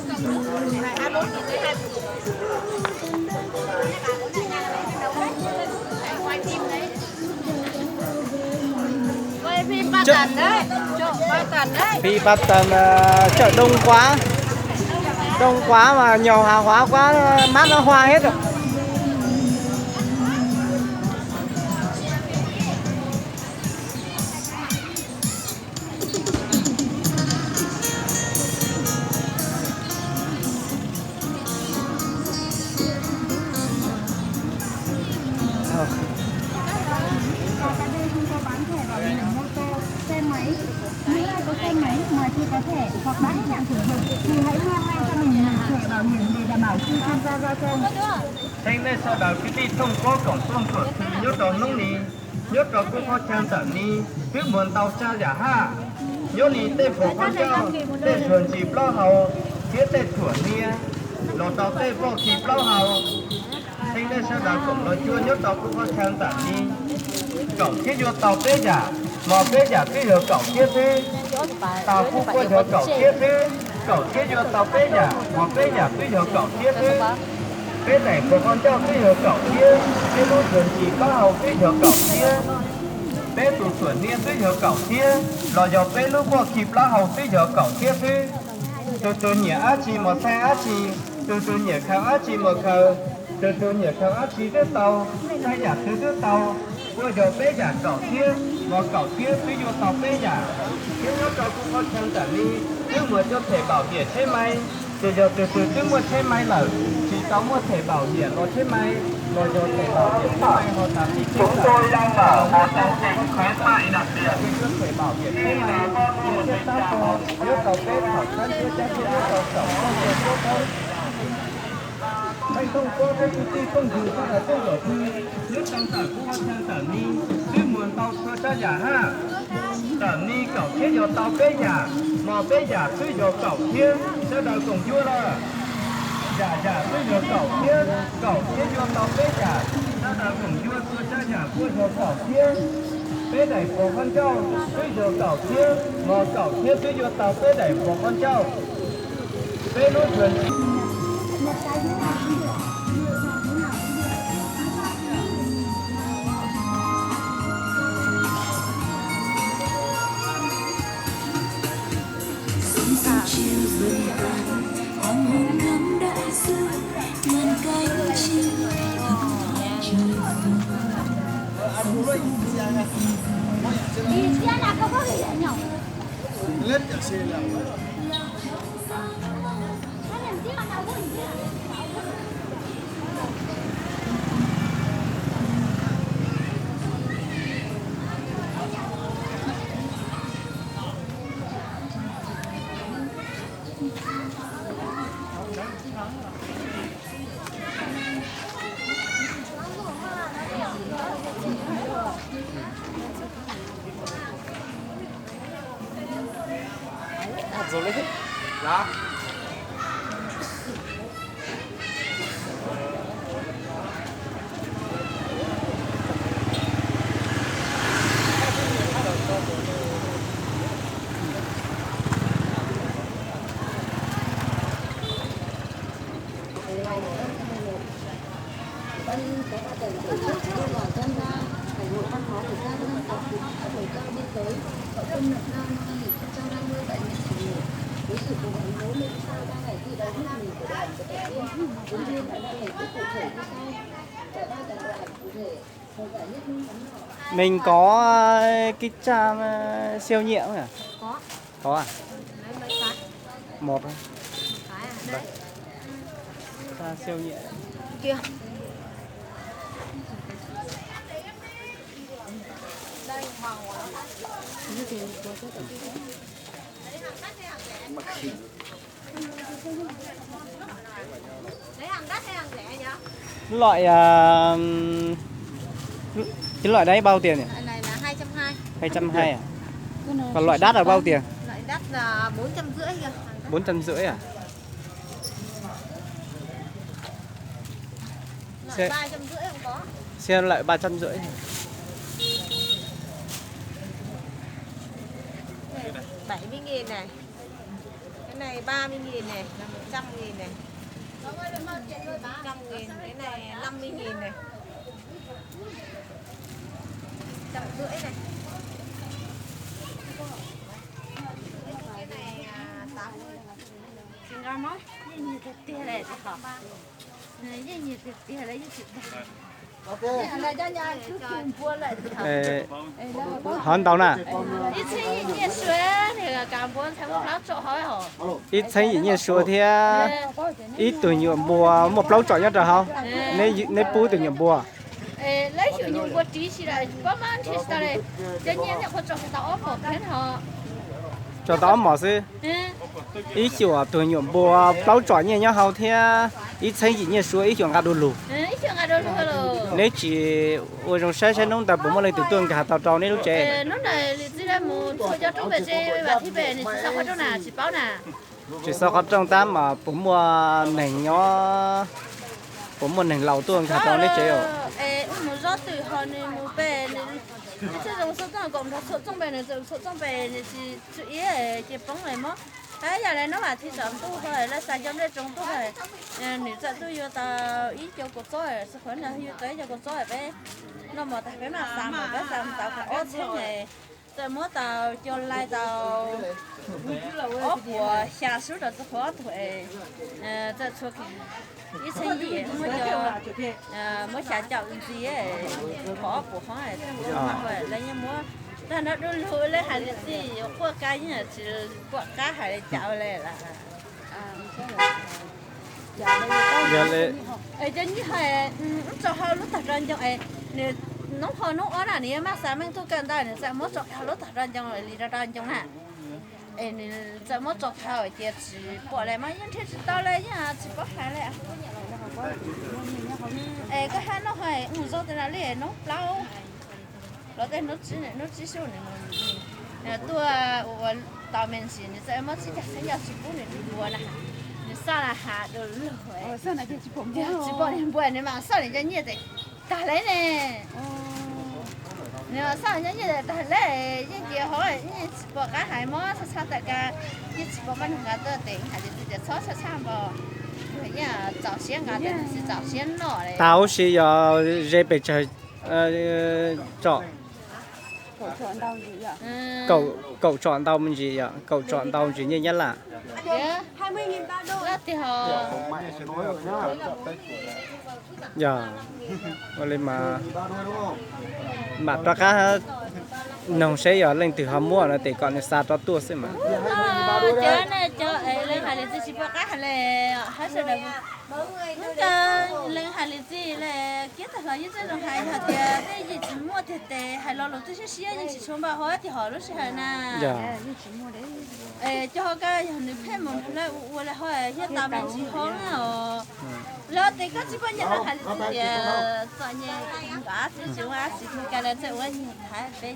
Này 24 nghìn đấy 20 quay phim đấy. Quay phim Ba Tần đấy. Chợ Ba Tần đấy. Vì Ba Tần chợ đông quá. Đông quá mà nhiều hàng hóa quá, mát nó hoa hết rồi. Có xe máy mà chưa có thẻ hoặc đã hết hạn sử dụng thì hãy mang ngay cho mình thẻ bảo hiểm để đảm bảo khi tham gia giao thông. Thế nên sau đó khi đi thông qua cổng thông cửa thì nhớ đó nông nì, nhớ đó cũng có trang tận nì, cứ muốn tàu cha giả ha. Nhớ nì tê phổ con cho, tê thuần chỉ lo hầu, phía tê thuần nia, lọt tàu tê vô chỉ lo hầu. Thế nên sau đó cổng nói chưa nhớ đó cũng có trang tận nì, cổng kia vô tàu tê giả, mà tê giả cứ hiểu cổng kia thế, tàu cũng có hiểu cổng kia thế, cổng kia vô tàu tê giả, mà tê giả cứ hiểu cổng kia thế. Cái này của con cho cái hiệu cậu kia, cái lũ chuẩn chỉ có hầu cái hiệu cậu kia, cái tụ chuẩn niên cái hiệu cậu kia, lò dọc cái lũ qua kịp lá hầu cái hiệu cậu kia thế, từ nhẹ á chi một xe á chi, từ nhẹ khao á chi một khờ, từ nhẹ khao á chi cái tàu, sai giả thứ tàu, vừa dọc cái giả cậu kia, và cậu kia cái vô tàu cái giả, cái nó cho cũng có chân trả đi, nếu mà cho thể bảo hiểm thế may. Từ giờ từ trước mua xe máy là chỉ có mua thẻ bảo hiểm nó xe máy rồi rồi thẻ bảo hiểm xe máy họ làm gì chúng tôi đang ở một chương trình khuyến mại đặc biệt trước thẻ bảo hiểm xe máy trước tác có nếu tàu tết hoặc thân chưa chắc chưa tàu tổng không thể tốt đâu anh không có cái công ty không dù hay là không ở thư nếu tăng tải cũng sang tải đi chứ muốn tàu sơ cha giả ha tải đi cậu thế giờ tàu bé giả mà bé giả cứ giờ cậu kia sẽ đợi cùng vua là giả cứ giờ cậu kia vô tàu bé giả sẽ đợi cùng vua sơ cha giả cứ giờ cậu kia bé đẩy của con trâu cứ giờ cậu kia mà cậu kia cứ vô tàu bé đẩy của con trâu bé nói chuyện chiều dần tàn hoàng hôn ngắm đại dương ngàn cánh chim thấp thoáng trời lên cả xe là rồi lấy hết. dạ Mình có cái trang siêu nhẹ không nhỉ? Có. Có à? Lấy mấy cái? Một thôi. Cái à? Đây. Trang siêu nhẹ. Kia. Đây màu nó. Như thế có cái gì? Lấy hàng đắt hay hàng rẻ nhá? Loại cái loại đấy bao tiền nhỉ? Loại này là 220. 220 à? Còn loại đắt là bao tiền? Loại đắt là 450 kìa. 450 à? Loại 350 không có. Xe lại 350. 70.000 này. Cái này 30.000 này, là 100.000 này. 100.000, cái này 50.000 này. 150 này. Cái này 80. Xin ra mói. Nhìn thật tia này thì khó. Nhìn thật tia lấy cho chị. Là cho nhà cứ tiền mua lại thì khó. hòn tàu nè 1000港本才不老做好好。 ít thấy gì như số thì ít từ nhuộm bùa một lâu chọn nhất rồi không nên bù từ nhuộm bùa lấy chủ nhiệm của trí chỉ là có mang thì sao đây cho nhiên là có chọn tao ốp một thế họ cho đó mà sư ít chỗ từ nhuộm bùa lâu chọn như nhau không thì ít thấy gì như số ít chọn cả đồ lù ít chọn cả đồ lù rồi nếu chỉ ở trong xe nông tập bố mà lấy từ tuần cả tàu trâu nên lúc trẻ nó này chỉ là một thôi cho chúng về chơi và thì về thì sao có chỗ nào chỉ báo nào chỉ sau có trong tám mà bố mua nền nhỏ bố mua nền lẩu tuần cả tàu nên trẻ rồi một rót từ họ nên một bè nên chứ dùng số trong cộng số trong bè này dùng số trong bè này chỉ chủ yếu là chỉ bóng này mất đấy giờ này nó mà thì sớm tu thôi là sao trong đây trồng tu thôi nếu giờ tu vô tao ít cho cuộc sống rồi sức khỏe là vô tới cho cuộc sống rồi bé nó mà tại bé mà sao mà bé sao tao phải ốp thế này rồi mới tao cho lại tao ốp của xa số rồi sức khỏe thôi giờ cho ít sinh gì mới cho mới xả chậu gì ấy khó của họ này rồi lấy những mua ta nó đun lùi lấy hải gì qua cái như là chỉ qua cá hải chảo này là giờ lấy ấy cho như hải cho họ lúc tập ra cho ấy nè nó họ nó ở là nè mà sáng mình tôi cần đây nè sáng mới cho họ lúc tập ra cho rồi đi ra trong nè ấy nè sáng mới cho họ ở chỉ bỏ lại mà những thứ tao lấy nhá chỉ bỏ hải lại ấy cái hai nó hải rồi từ nào lấy nó lâu rồi đây nó chỉ số này tôi tao mình chỉ nó sẽ mất chỉ cả cái nhà chỉ bốn này đùa nè sao là hạ được rồi sao là chỉ bốn điểm bốn này mà sao lại cho nhiều thế ta lấy nè nếu sao như vậy ta lấy những kia hỏi những bỏ cá hải mó sao tại cả những bỏ bánh gà tơ tỉnh hay là chỉ sót sao sao bỏ cái nhà早先gà tơ是早先弄的tao sẽ giờ dễ bị chơi chọn cậu chọn tàu mình gì ạ cậu chọn tàu chỉ như nhất là 20.000 bao đô là thì họ giờ lên mà cho cá nông sẽ giờ lên từ hầm mua là để còn xa cho tua xem mà chơi này chơi lên hải lý chỉ bao cá hải lệ hải sản được lên hải lý gì là kết hợp với cái dòng hải thật thì gì chỉ mua thì hải lo lụt tôi sẽ gì chỉ xuống bao hết thì họ lúc sẽ hải na cho họ cái hình phép một là u là họ hiện tại mình chỉ họ nào lo thì có chỉ bao nhiêu là hải lý gì cho nhẹ cá chỉ chúng ta chỉ cái là sẽ uống hải bé